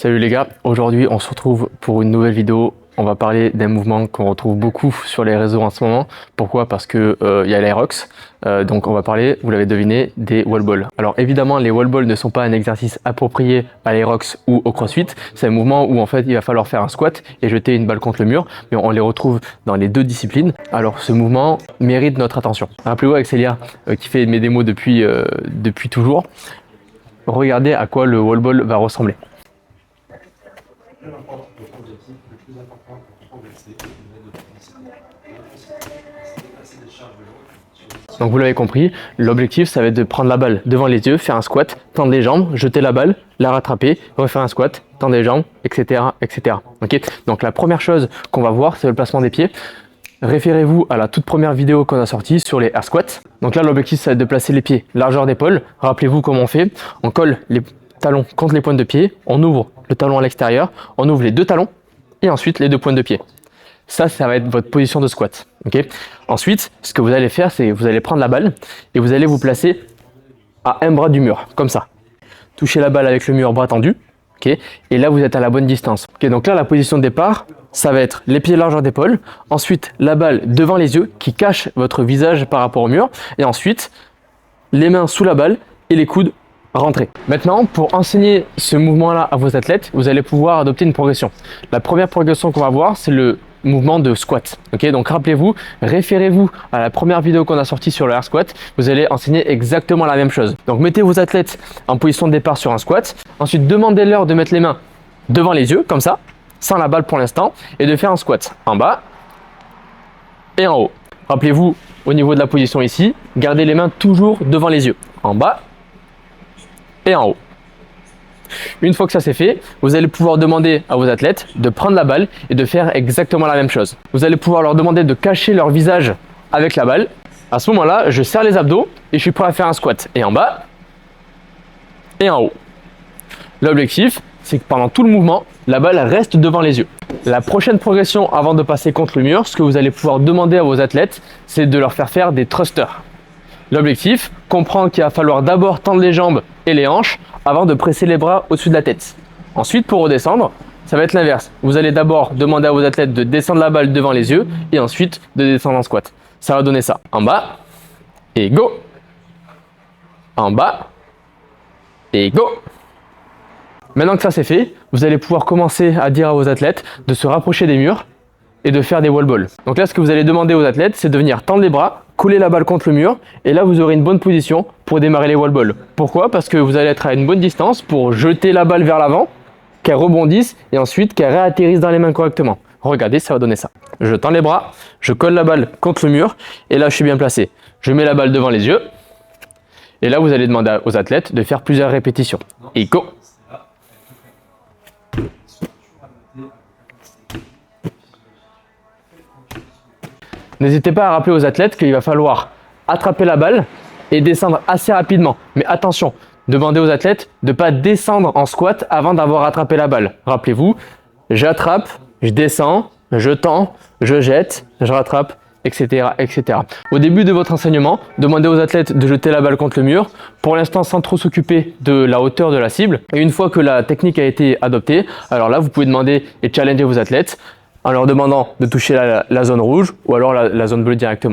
Salut les gars, aujourd'hui on se retrouve pour une nouvelle vidéo. On va parler d'un mouvement qu'on retrouve beaucoup sur les réseaux en ce moment. Pourquoi? Parce que il y a l'Aerox. Donc on va parler, vous l'avez deviné, des wall balls. Alors évidemment les wall balls ne sont pas un exercice approprié à l'Aerox ou au CrossFit. C'est un mouvement où en fait il va falloir faire un squat et jeter une balle contre le mur. Mais on les retrouve dans les deux disciplines. Alors ce mouvement mérite notre attention. Rappelez-vous avec Célia qui fait mes démos depuis toujours. Regardez à quoi le wall ball va ressembler. Donc vous l'avez compris, l'objectif ça va être de prendre la balle devant les yeux, faire un squat, tendre les jambes, jeter la balle, la rattraper, refaire un squat, tendre les jambes, etc. etc. Okay. Donc la première chose qu'on va voir, c'est le placement des pieds. Référez-vous à la toute première vidéo qu'on a sortie sur les air squats. Donc là l'objectif ça va être de placer les pieds largeur d'épaule. Rappelez-vous comment on fait, on colle les talons contre les pointes de pied, on ouvre le talon à l'extérieur, on ouvre les deux talons et ensuite les deux pointes de pied. Ça va être votre position de squat. Okay. Ensuite, ce que vous allez faire, c'est vous allez prendre la balle et vous allez vous placer à un bras du mur, comme ça. Touchez la balle avec le mur, bras tendu. Okay. Et là, vous êtes à la bonne distance. Okay. Donc là, la position de départ, ça va être les pieds largeur d'épaule. Ensuite, la balle devant les yeux qui cache votre visage par rapport au mur. Et ensuite, les mains sous la balle et les coudes rentrés. Maintenant, pour enseigner ce mouvement-là à vos athlètes, vous allez pouvoir adopter une progression. La première progression qu'on va voir, c'est le mouvement de squat. Okay, donc rappelez-vous, référez-vous à la première vidéo qu'on a sortie sur le air squat. Vous allez enseigner exactement la même chose. Donc mettez vos athlètes en position de départ sur un squat. Ensuite, demandez-leur de mettre les mains devant les yeux, comme ça, sans la balle pour l'instant, et de faire un squat en bas et en haut. Rappelez-vous, au niveau de la position ici, gardez les mains toujours devant les yeux, en bas et en haut. Une fois que ça c'est fait, vous allez pouvoir demander à vos athlètes de prendre la balle et de faire exactement la même chose. Vous allez pouvoir leur demander de cacher leur visage avec la balle. À ce moment-là, je serre les abdos et je suis prêt à faire un squat. Et en bas et en haut. L'objectif, c'est que pendant tout le mouvement, la balle reste devant les yeux. La prochaine progression avant de passer contre le mur, ce que vous allez pouvoir demander à vos athlètes, c'est de leur faire des thrusters. L'objectif, comprendre qu'il va falloir d'abord tendre les jambes et les hanches avant de presser les bras au-dessus de la tête. Ensuite, pour redescendre, ça va être l'inverse. Vous allez d'abord demander à vos athlètes de descendre la balle devant les yeux et ensuite de descendre en squat. Ça va donner ça. En bas et go. En bas et go. Maintenant que ça c'est fait, vous allez pouvoir commencer à dire à vos athlètes de se rapprocher des murs et de faire des wall balls. Donc là, ce que vous allez demander aux athlètes, c'est de venir tendre les bras, coller la balle contre le mur et là vous aurez une bonne position pour démarrer les wall balls. Pourquoi? Parce que vous allez être à une bonne distance pour jeter la balle vers l'avant, qu'elle rebondisse et ensuite qu'elle réatterrisse dans les mains correctement. Regardez, ça va donner ça. Je tends les bras, je colle la balle contre le mur et là je suis bien placé. Je mets la balle devant les yeux et là vous allez demander aux athlètes de faire plusieurs répétitions. Et go! N'hésitez pas à rappeler aux athlètes qu'il va falloir attraper la balle et descendre assez rapidement. Mais attention, demandez aux athlètes de ne pas descendre en squat avant d'avoir attrapé la balle. Rappelez-vous, j'attrape, je descends, je tends, je jette, je rattrape, etc., etc. Au début de votre enseignement, demandez aux athlètes de jeter la balle contre le mur, pour l'instant sans trop s'occuper de la hauteur de la cible. Et une fois que la technique a été adoptée, alors là, vous pouvez demander et challenger vos athlètes en leur demandant de toucher la zone rouge ou alors la zone bleue directement.